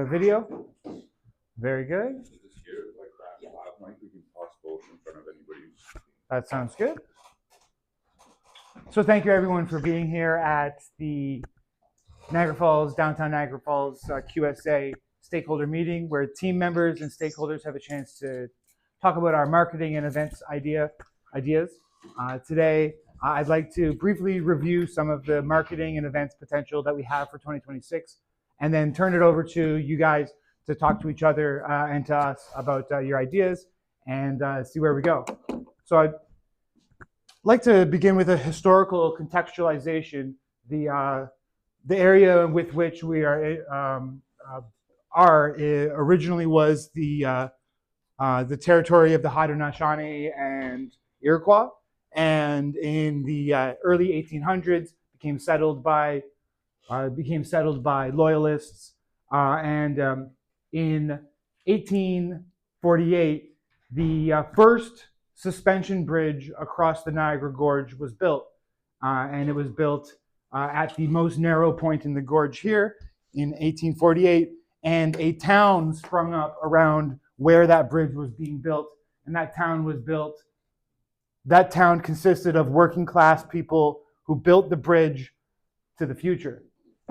Video. Very good. That sounds good. So thank you everyone for being here at the Niagara Falls, downtown Niagara Falls QSA stakeholder meeting, where team members and stakeholders have a chance to talk about our marketing and events ideas. Today, I'd like to briefly review some of the marketing and events potential that we have for 2026, and then turn it over to you guys to talk to each other and to us about your ideas and see where we go. So I'd like to begin with a historical contextualization. The area with which we are originally was the territory of the Haudenosaunee and Iroquois, and in the early 1800s became settled by loyalists, and in 1848 the first suspension bridge across the Niagara Gorge was built, and it was built at the most narrow point in the gorge here in 1848, and a town sprung up around where that bridge was being built, and that town consisted of working class people who built the bridge to the future.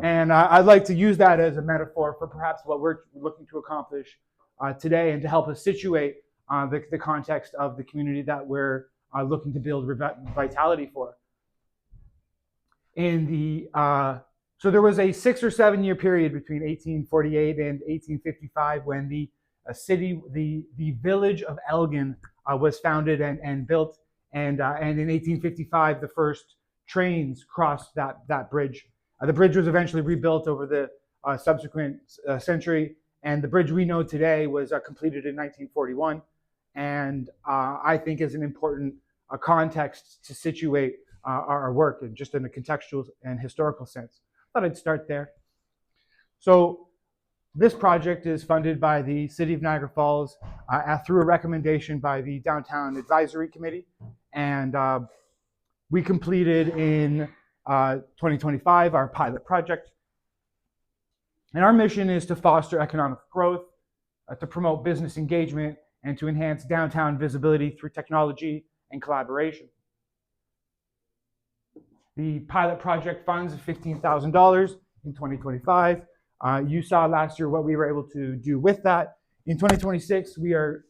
And I'd like to use that as a metaphor for perhaps what we're looking to accomplish today, and to help us situate the context of the community that we're looking to build vitality for. So there was a 6 or 7 year period between 1848 and 1855 when the village of Elgin was founded and built, and in 1855 the first trains crossed that bridge. The bridge was eventually rebuilt over the subsequent century, and the bridge we know today was completed in 1941, and I think is an important context to situate our work, and just in a contextual and historical sense. I thought I'd start there. So this project is funded by the City of Niagara Falls through a recommendation by the Downtown Advisory Committee, and we completed in 2025 our pilot project. And our mission is to foster economic growth, to promote business engagement, and to enhance downtown visibility through technology and collaboration. The pilot project funds $15,000 in 2025. You saw last year what we were able to do with that. In 2026, we are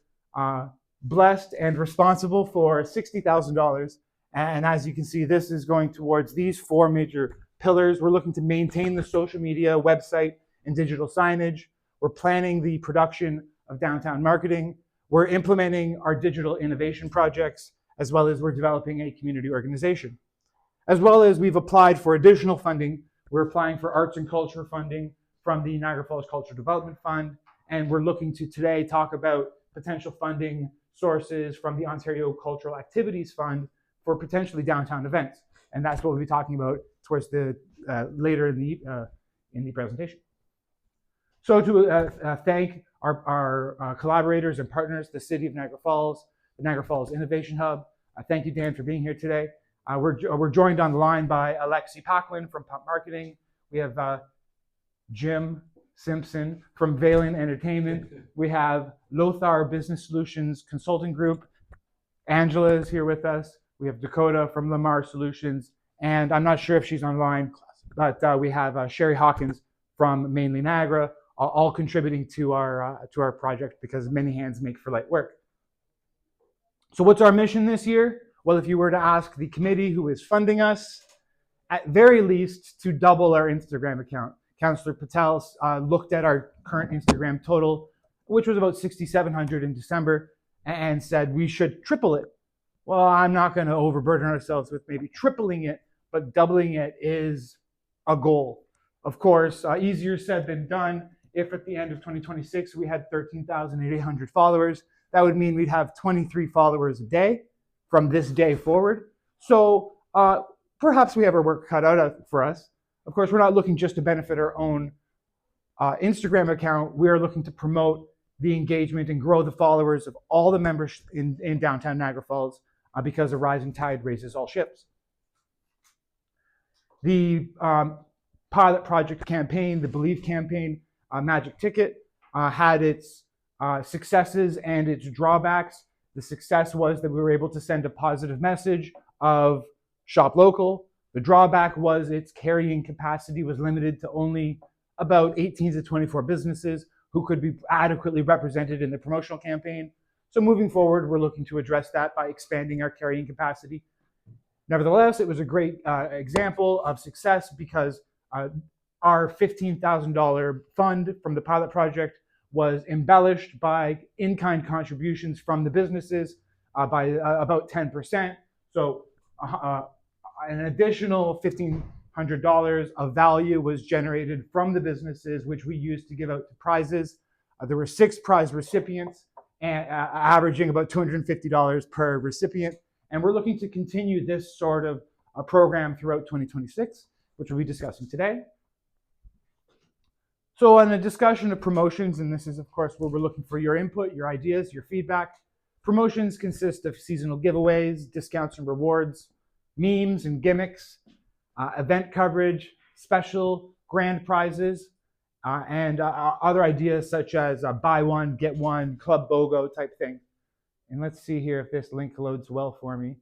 blessed and responsible for $60,000. And as you can see, this is going towards these 4 major pillars. We're looking to maintain the social media, website, and digital signage. We're planning the production of downtown marketing. We're implementing our digital innovation projects, as well as we're developing a community organization. As well as we've applied for additional funding. We're applying for arts and culture funding from the Niagara Falls Cultural Development Fund, and we're looking to today talk about potential funding sources from the Ontario Cultural Activities Fund for potentially downtown events, and that's what we'll be talking about towards the later in the presentation. So to thank our collaborators and partners, the City of Niagara Falls, the Niagara Falls Innovation Hub. Thank you, Dan, for being here today. We're joined on the line by Alexi Paquin from Pump Marketing. We have Jim Simpson from Valen Entertainment. We have Lothar Business Solutions Consulting Group. Angela is here with us. We have Dakota from Lamar Solutions, and I'm not sure if she's online, but we have Sherry Hawkins from Mainly Niagara, all contributing to our project, because many hands make for light work. So what's our mission this year? Well, if you were to ask the committee who is funding us, at very least to double our Instagram account. Councillor Patel looked at our current Instagram total, which was about 6,700 in December, and said we should triple it. Well, I'm not going to overburden ourselves with maybe tripling it, but doubling it is a goal. Of course, easier said than done. If at the end of 2026 we had 13,800 followers, that would mean we'd have 23 followers a day from this day forward. So perhaps we have our work cut out for us. Of course, we're not looking just to benefit our own Instagram account. We are looking to promote the engagement and grow the followers of all the members in downtown Niagara Falls, because a rising tide raises all ships. The pilot project campaign, the Believe campaign, magic ticket had its successes and its drawbacks. The success was that we were able to send a positive message of shop local. The drawback was its carrying capacity was limited to only about 18 to 24 businesses who could be adequately represented in the promotional campaign. So moving forward, we're looking to address that by expanding our carrying capacity. Nevertheless, it was a great example of success because our $15,000 fund from the pilot project was embellished by in-kind contributions from the businesses by about 10%. So an additional $1,500 of value was generated from the businesses, which we used to give out to prizes. There were 6 prize recipients, and averaging about $250 per recipient. And we're looking to continue this sort of program throughout 2026, which we'll be discussing today. So on a discussion of promotions, and this is of course where we're looking for your input, your ideas, your feedback. Promotions consist of seasonal giveaways, discounts and rewards, memes and gimmicks, event coverage, special grand prizes, and other ideas such as buy one, get one, Club BOGO type thing. And let's see here if this link loads well for me.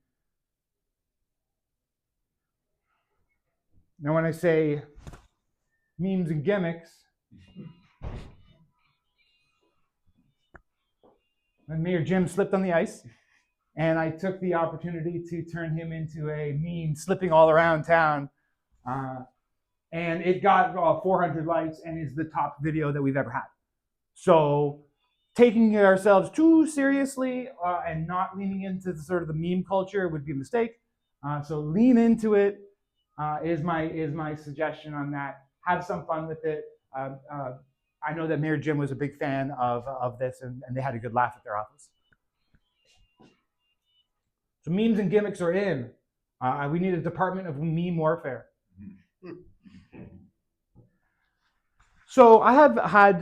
Now when I say memes and gimmicks, and Mayor Jim slipped on the ice, and I took the opportunity to turn him into a meme slipping all around town. And it got 400 likes and is the top video that we've ever had. So taking ourselves too seriously and not leaning into the sort of the meme culture would be a mistake. So lean into it is my suggestion on that. Have some fun with it. I know that Mayor Jim was a big fan of this, and they had a good laugh at their office. So memes and gimmicks are in. We need a department of meme warfare. So I have had,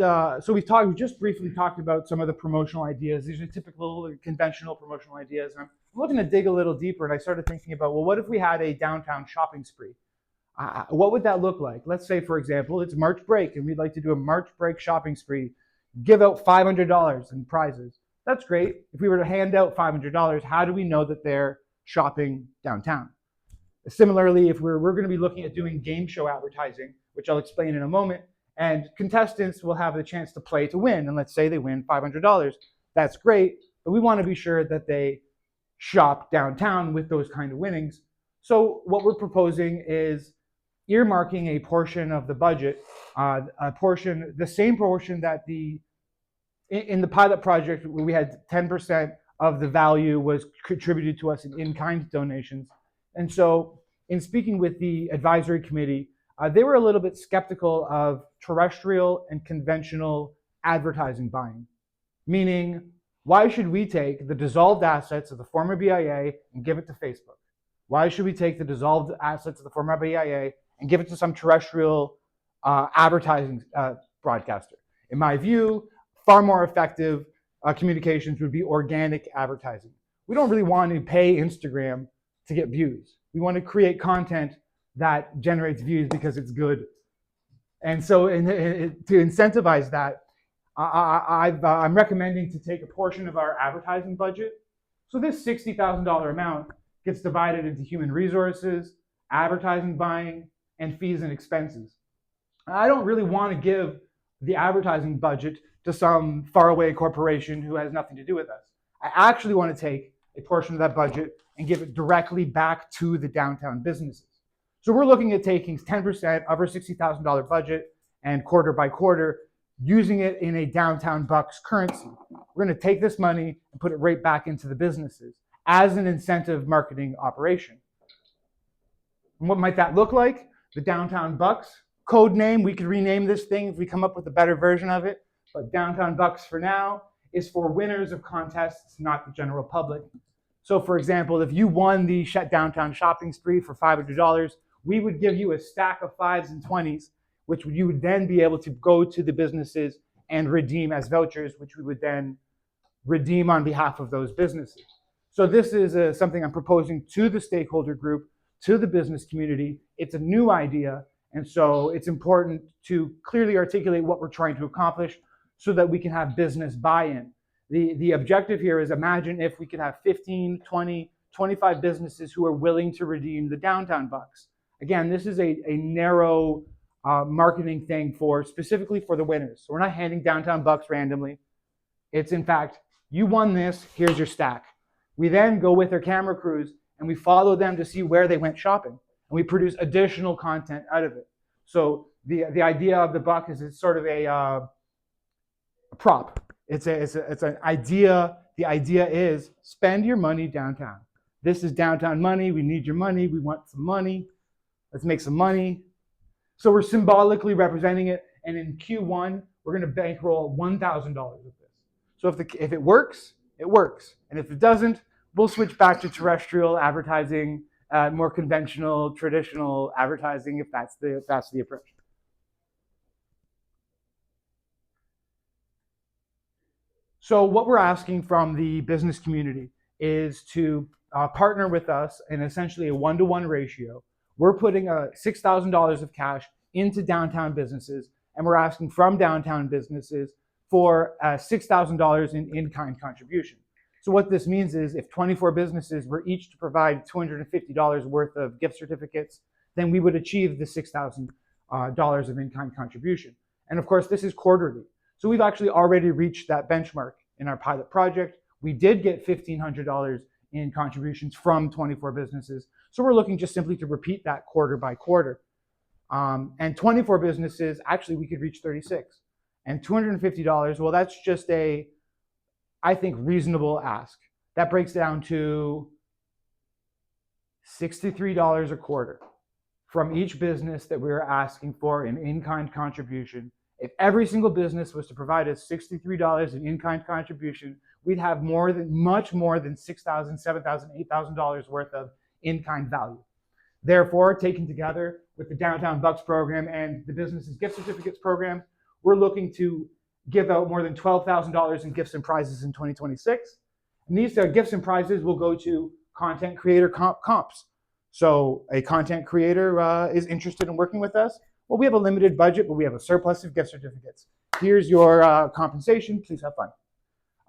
we just briefly talked about some of the promotional ideas. These are typical conventional promotional ideas. And I'm looking to dig a little deeper, and I started thinking about, well, what if we had a downtown shopping spree? What would that look like? Let's say, for example, it's March break, and we'd like to do a March break shopping spree, give out $500 in prizes. That's great. If we were to hand out $500, how do we know that they're shopping downtown? Similarly, if we're going to be looking at doing game show advertising, which I'll explain in a moment, and contestants will have the chance to play to win, and let's say they win $500. That's great, but we want to be sure that they shop downtown with those kind of winnings. So what we're proposing is earmarking a portion of the budget, the same portion that in the pilot project where we had 10% of the value was contributed to us in in-kind donations. And so in speaking with the advisory committee, they were a little bit skeptical of terrestrial and conventional advertising buying. Meaning, why should we take the dissolved assets of the former BIA and give it to Facebook? Why should we take the dissolved assets of the former BIA and give it to some terrestrial advertising broadcaster? In my view, far more effective communications would be organic advertising. We don't really want to pay Instagram to get views. We want to create content that generates views because it's good. And so to incentivize that, I'm recommending to take a portion of our advertising budget. So this $60,000 amount gets divided into human resources, advertising buying, and fees and expenses. I don't really want to give the advertising budget to some faraway corporation who has nothing to do with us. I actually want to take a portion of that budget and give it directly back to the downtown businesses. So we're looking at taking 10% of our $60,000 budget and quarter by quarter, using it in a downtown bucks currency. We're going to take this money and put it right back into the businesses as an incentive marketing operation. And what might that look like? The downtown bucks code name, we could rename this thing if we come up with a better version of it, but downtown bucks for now is for winners of contests, not the general public. So for example, if you won the downtown shopping spree for $500, we would give you a stack of 5s and 20s, which you would then be able to go to the businesses and redeem as vouchers, which we would then redeem on behalf of those businesses. So this is something I'm proposing to the stakeholder group, to the business community. It's a new idea, And so it's important to clearly articulate what we're trying to accomplish so that we can have business buy-in. The objective here is, imagine if we could have 15, 20, 25 businesses who are willing to redeem the downtown bucks. Again, this is a narrow marketing thing specifically for the winners. So we're not handing downtown bucks randomly. It's in fact, you won this, here's your stack. We then go with our camera crews and we follow them to see where they went shopping. And we produce additional content out of it. So the idea of the buck is it's sort of a prop. It's an idea. The idea is spend your money downtown. This is downtown money. We need your money. We want some money. Let's make some money. So we're symbolically representing it. And in Q1, we're going to bankroll $1,000 of this. So if it works, it works. And if it doesn't, we'll switch back to terrestrial advertising, more conventional, traditional advertising, if that's the approach. So what we're asking from the business community is to partner with us in essentially a 1-to-1 ratio. We're putting $6,000 of cash into downtown businesses, and we're asking from downtown businesses for $6,000 in in-kind contribution. So what this means is if 24 businesses were each to provide $250 worth of gift certificates, then we would achieve the $6,000 of in-kind contribution. And of course, this is quarterly. So we've actually already reached that benchmark in our pilot project. We did get $1,500 in contributions from 24 businesses. So we're looking just simply to repeat that quarter by quarter. And 24 businesses, actually we could reach 36. And $250, well, that's just I think, reasonable ask. That breaks down to $63 a quarter from each business that we are asking for an in-kind contribution. If every single business was to provide us $63 in in-kind contribution, we'd have much more than $6,000, $7,000, $8,000 worth of in-kind value. Therefore, taken together with the Downtown Bucks program and the business's gift certificates program, we're looking to give out more than $12,000 in gifts and prizes in 2026. And these gifts and prizes will go to content creator comps. So a content creator is interested in working with us. Well, we have a limited budget, but we have a surplus of gift certificates. Here's your compensation. Please have fun.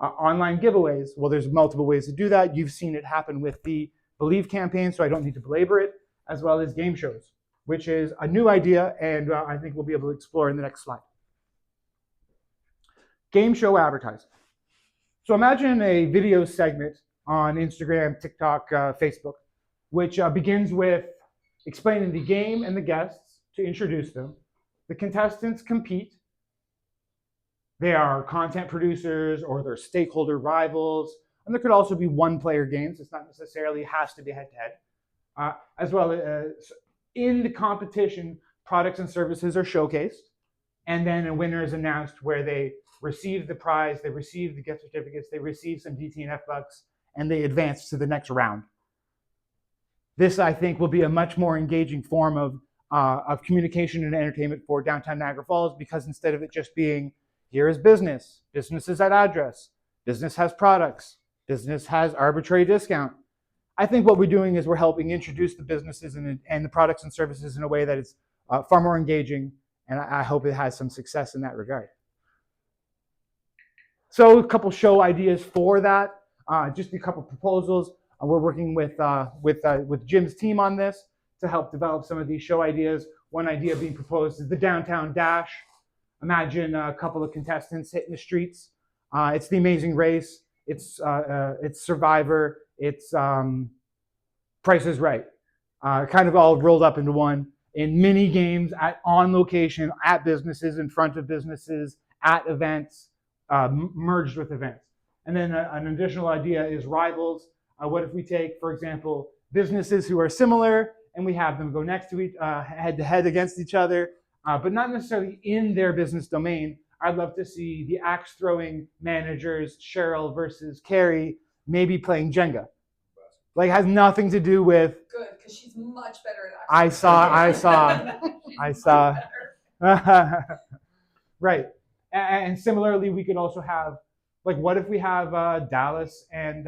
Online giveaways. Well, there's multiple ways to do that. You've seen it happen with the Believe campaign, so I don't need to belabor it, as well as game shows, which is a new idea, and I think we'll be able to explore in the next slide. Game show advertising. So imagine a video segment on Instagram, TikTok, Facebook, which begins with explaining the game and the guests to introduce them. The contestants compete. They are content producers or they're stakeholder rivals. And there could also be one-player games. It's not necessarily has to be head-to-head. As well as in the competition, products and services are showcased. And then a winner is announced where they receive the prize, they receive the gift certificates, they receive some DTNF bucks, and they advance to the next round. This, I think, will be a much more engaging form of communication and entertainment for downtown Niagara Falls, because instead of it just being, here is business, business is at address, business has products, business has arbitrary discount. I think what we're doing is we're helping introduce the businesses and the products and services in a way that is far more engaging, and I hope it has some success in that regard. So a couple show ideas for that, just a couple proposals. We're working with Jim's team on this to help develop some of these show ideas. One idea being proposed is the Downtown Dash. Imagine a couple of contestants hitting the streets. It's The Amazing Race. It's Survivor. It's Price is Right. Kind of all rolled up into one in mini games on location, at businesses, in front of businesses, at events, merged with events. And then an additional idea is rivals. What if we take, for example, businesses who are similar and we have them go next to head to head against each other, but not necessarily in their business domain. I'd love to see the axe throwing managers, Cheryl versus Carrie, maybe playing Jenga. Like, has nothing to do with. Good, because she's much better at axe. I saw. Right. And similarly, we could also have, like, what if we have Dallas and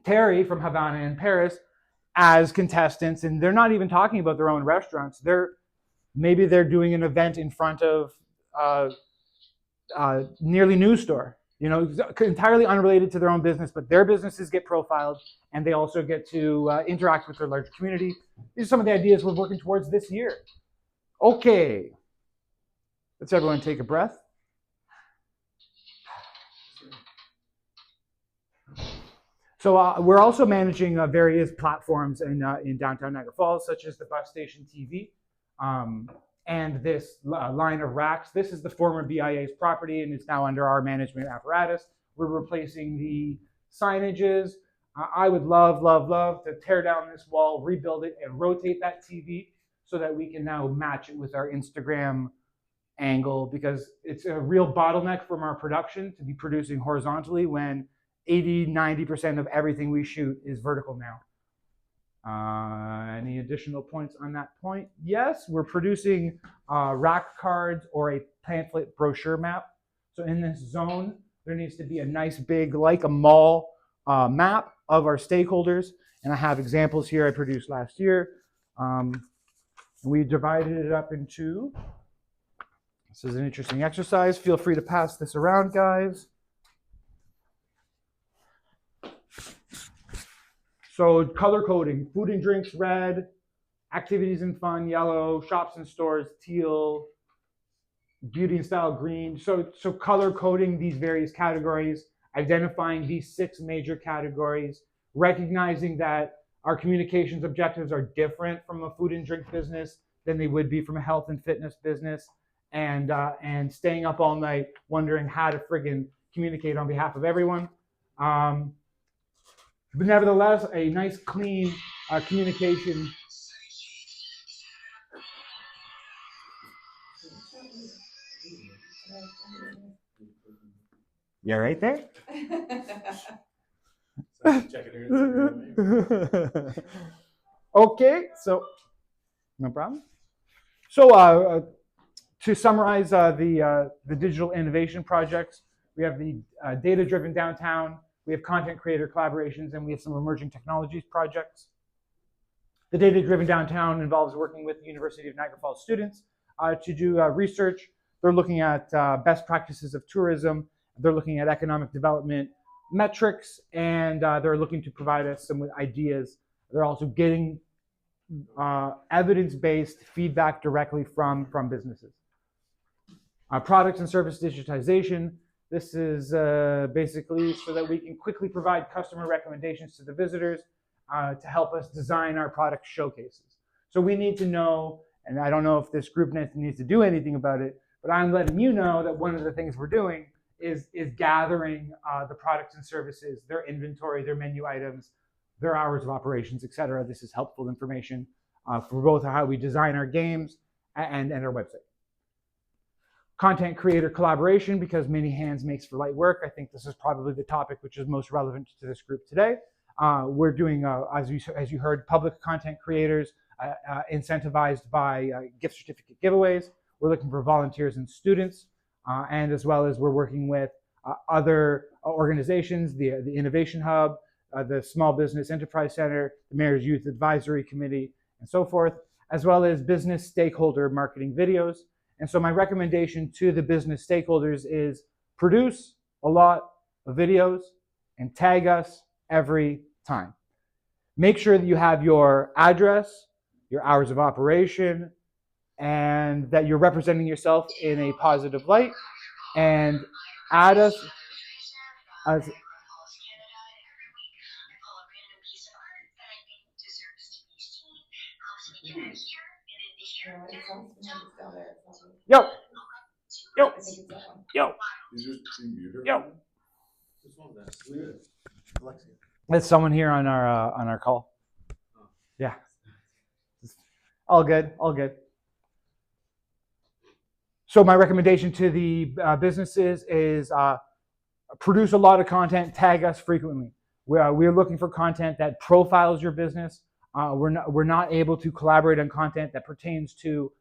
Terry from Havana in Paris as contestants, and they're not even talking about their own restaurants. Maybe they're doing an event in front of nearly news store, entirely unrelated to their own business, but their businesses get profiled and they also get to interact with their larger community. These are some of the ideas we're working towards this year. Okay, let's everyone take a breath. So we're also managing various platforms in downtown Niagara Falls, such as the bus station TV. And this line of racks. This is the former BIA's property and it's now under our management apparatus. We're replacing the signages. I would love to tear down this wall, rebuild it, and rotate that TV so that we can now match it with our Instagram angle, because it's a real bottleneck from our production to be producing horizontally when 80-90% of everything we shoot is vertical now. Any additional points on that point? Yes, we're producing rack cards or a pamphlet brochure map. So in this zone, there needs to be a nice big, like a mall map of our stakeholders. And I have examples here I produced last year. We divided it up into, this is an interesting exercise. Feel free to pass this around, guys. So color coding, food and drinks, red, activities and fun, yellow, shops and stores, teal, beauty and style, green. So color coding these various categories, identifying these 6 major categories, recognizing that our communications objectives are different from a food and drink business than they would be from a health and fitness business, and staying up all night wondering how to friggin' communicate on behalf of everyone. But nevertheless, a nice, clean communication. Yeah, right there. Okay, so no problem. So to summarize the digital innovation projects, we have the data-driven downtown. We have content creator collaborations, and we have some emerging technologies projects. The data-driven downtown involves working with the University of Niagara Falls students to do research. They're looking at best practices of tourism. They're looking at economic development metrics, and they're looking to provide us some ideas. They're also getting evidence-based feedback directly from businesses. Products and service digitization. This is basically so that we can quickly provide customer recommendations to the visitors to help us design our product showcases. So we need to know, and I don't know if this group needs to do anything about it, but I'm letting you know that one of the things we're doing is gathering the products and services, their inventory, their menu items, their hours of operations, etc. This is helpful information for both how we design our games and our website. Content creator collaboration, because many hands makes for light work. I think this is probably the topic which is most relevant to this group today. We're doing, as you heard, public content creators incentivized by gift certificate giveaways. We're looking for volunteers and students, and as well as we're working with other organizations, the Innovation Hub, the Small Business Enterprise Center, the Mayor's Youth Advisory Committee, and so forth, as well as business stakeholder marketing videos. And so my recommendation to the business stakeholders is produce a lot of videos and tag us every time. Make sure that you have your address, your hours of operation, and that you're representing yourself in a positive light, and add us as yo. There's someone here on our call. Yeah. All good. So my recommendation to the businesses is produce a lot of content, tag us frequently. We're looking for content that profiles your business. We're not able to collaborate on content that pertains to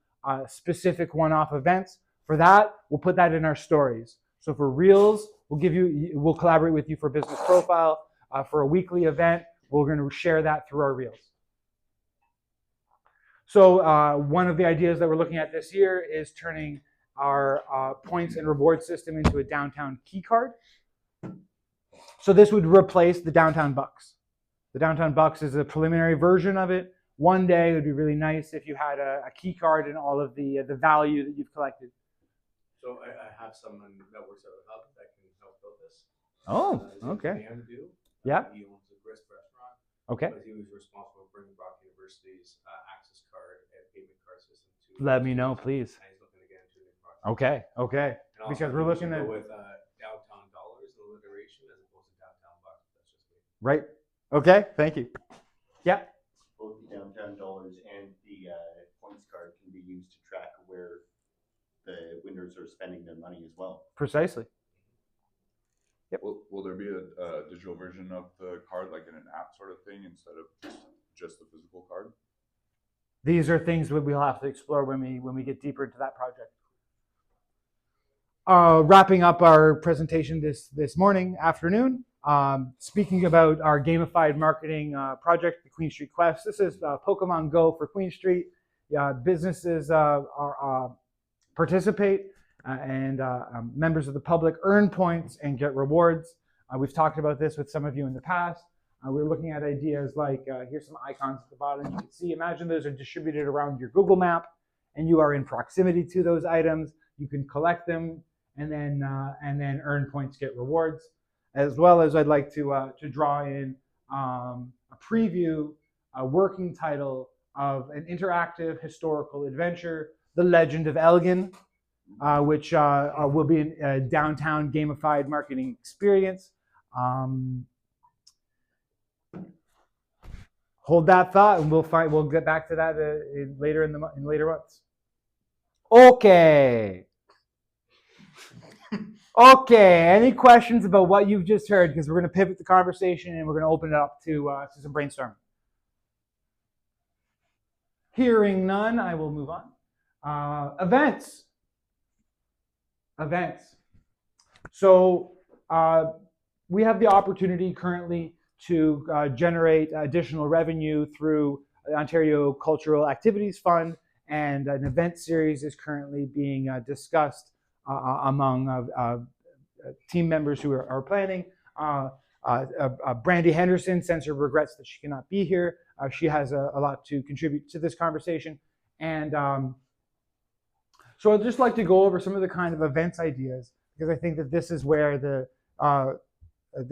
specific one-off events. For that, we'll put that in our stories. So for Reels, we'll collaborate with you for business profile. For a weekly event, we're going to share that through our Reels. So one of the ideas that we're looking at this year is turning our points and reward system into a downtown key card. So this would replace the downtown bucks. The downtown bucks is a preliminary version of it. One day it would be really nice if you had a key card and all of the value that you've collected. So I have someone that works at the hub that can help build this. Oh, okay. Yeah. He owns a grist restaurant. Okay. But he was responsible for bringing Brock University's access card and payment card system to. Let me know, please. And he's looking to get into the project. Okay. Because we're looking at go with downtown dollars, alliteration, as opposed to downtown bucks. That's just me. Right. Okay. Thank you. Yeah. Both the downtown dollars and the points card can be used to track where the winners are spending their money as well. Precisely. Yep. Will there be a digital version of the card, like in an app sort of thing, instead of just the physical card? These are things that we'll have to explore when we get deeper into that project. Wrapping up our presentation this afternoon, speaking about our gamified marketing project, the Queen Street Quest. This is Pokemon Go for Queen Street. Businesses participate and members of the public earn points and get rewards. We've talked about this with some of you in the past. We're looking at ideas like, here's some icons at the bottom. You can see, imagine those are distributed around your Google map and you are in proximity to those items. You can collect them and then earn points, get rewards. As well as I'd like to draw in a preview, a working title of an interactive historical adventure, The Legend of Elgin, which will be a downtown gamified marketing experience. Hold that thought, and we'll get back to that later in later months. Okay. Okay. Any questions about what you've just heard? Because we're going to pivot the conversation and we're going to open it up to some brainstorming. Hearing none, I will move on. Events. So we have the opportunity currently to generate additional revenue through the Ontario Cultural Activities Fund, and an event series is currently being discussed among team members who are planning. Brandy Henderson sends her regrets that she cannot be here. She has a lot to contribute to this conversation. And so I'd just like to go over some of the kind of events ideas, because I think that this is where the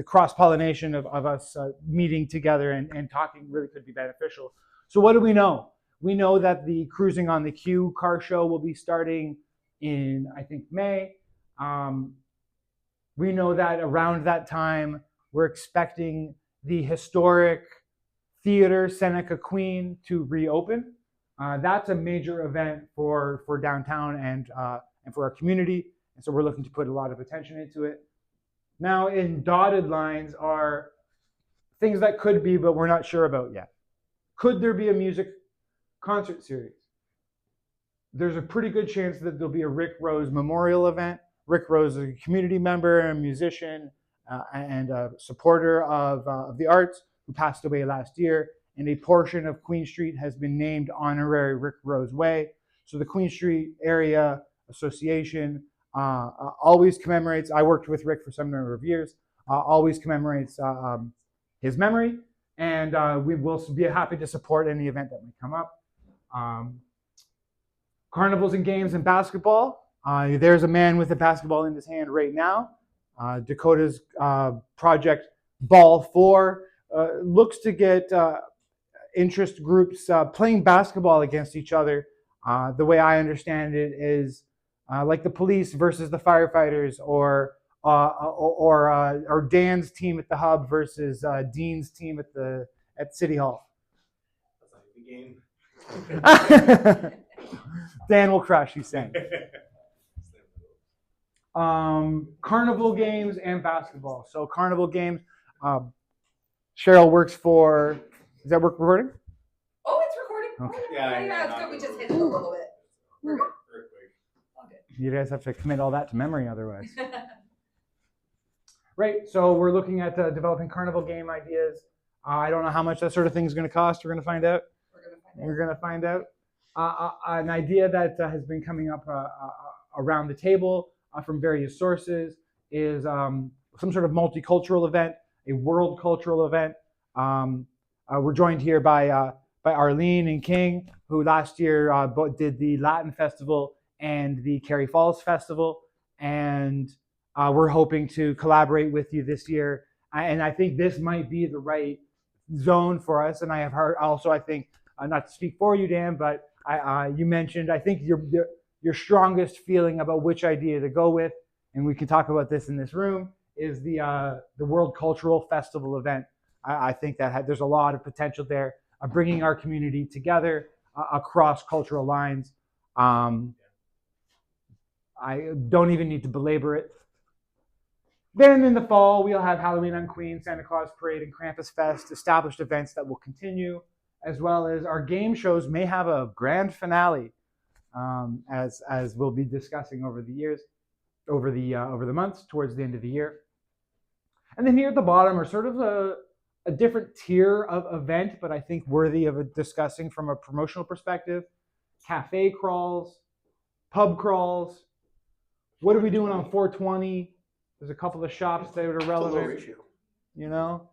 cross-pollination of us meeting together and talking really could be beneficial. So what do we know? We know that the Cruising on the Q car show will be starting in, I think, May. We know that around that time, we're expecting the historic theater Seneca Queen to reopen. That's a major event for downtown and for our community. And so we're looking to put a lot of attention into it. Now, in dotted lines are things that could be, but we're not sure about yet. Could there be a music concert series? There's a pretty good chance that there'll be a Rick Rose memorial event. Rick Rose is a community member, a musician, and a supporter of the arts who passed away last year. And a portion of Queen Street has been named Honorary Rick Rose Way. So the Queen Street Area Association always commemorates, I worked with Rick for some number of years, always commemorates his memory. And we will be happy to support any event that may come up. Carnivals and games and basketball. There's a man with a basketball in his hand right now. Dakota's project Ball 4 looks to get interest groups playing basketball against each other. The way I understand it is like the police versus the firefighters, or Dan's team at the Hub versus Dean's team at City Hall. That's not a game. Dan will crush, he's saying. Carnival games and basketball. So carnival games. Cheryl works for. Is that recording? Oh, it's recording. Okay. Yeah, it's good. We just hit it a little bit. We're good. Earthquake. You guys have to commit all that to memory otherwise. Right. So we're looking at developing carnival game ideas. I don't know how much that sort of thing is going to cost. We're going to find out. We're going to find out. an idea that has been coming up around the table from various sources is some sort of multicultural event, a world cultural event. We're joined here by Arlene and King, who last year both did the Latin Festival and the Niagara Falls Festival, and we're hoping to collaborate with you this year. And I think this might be the right zone for us. And I have heard also, I think, not to speak for you, Dan, but you mentioned, I think your strongest feeling about which idea to go with, and we can talk about this in this room, is the World Cultural Festival event. I think that there's a lot of potential there of bringing our community together across cultural lines. I don't even need to belabor it. Then in the fall, we'll have Halloween on Queen, Santa Claus Parade, and Krampus Fest, established events that will continue, as well as our game shows may have a grand finale, as we'll be discussing over the years, over the months, towards the end of the year. And then here at the bottom are sort of a different tier of event, but I think worthy of discussing from a promotional perspective. Cafe crawls, pub crawls. What are we doing on 420? There's a couple of shops that are relevant, you know.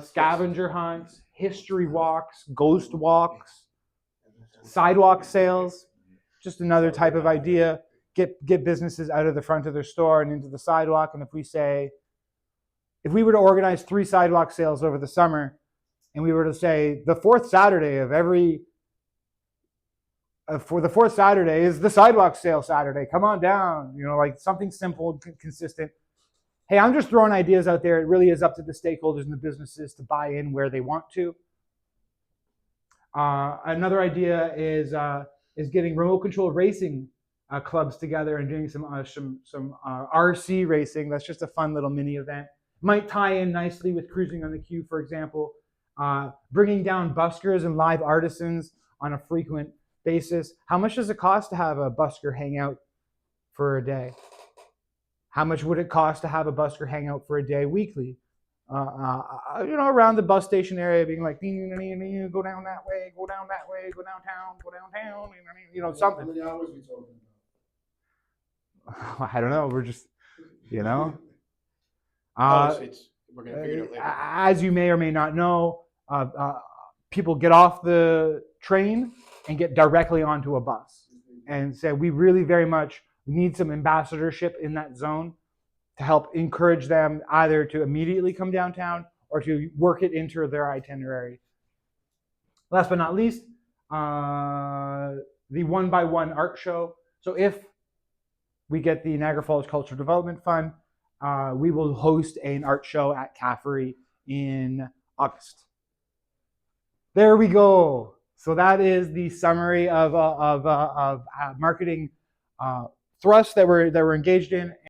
Scavenger hunts, history walks, ghost walks, sidewalk sales. Just another type of idea. Get businesses out of the front of their store and into the sidewalk. And if we were to organize 3 sidewalk sales over the summer, and we were to say the fourth Saturday of every for the fourth Saturday is the sidewalk sale Saturday. Come on down, you know, like something simple, consistent. Hey, I'm just throwing ideas out there. It really is up to the stakeholders and the businesses to buy in where they want to. Another idea is getting remote control racing clubs together and doing some RC racing. That's just a fun little mini event. Might tie in nicely with cruising on the queue, for example. Bringing down buskers and live artisans on a frequent basis. How much does it cost to have a busker hang out for a day? How much would it cost to have a busker hang out for a day weekly? Around the bus station area, being like, go down that way, go down that way, go downtown, go downtown, something. How many hours we talking about? I don't know. We're just, We're gonna figure it out later. as you may or may not know, people get off the train and get directly onto a bus, and say we really very much need some ambassadorship in that zone to help encourage them either to immediately come downtown or to work it into their itinerary. Last but not least, the 1x1 art show. So if we get the Niagara Falls Cultural Development Fund, we will host an art show at Caffrey in August. There we go. So that is the summary of marketing thrusts that we're engaged in.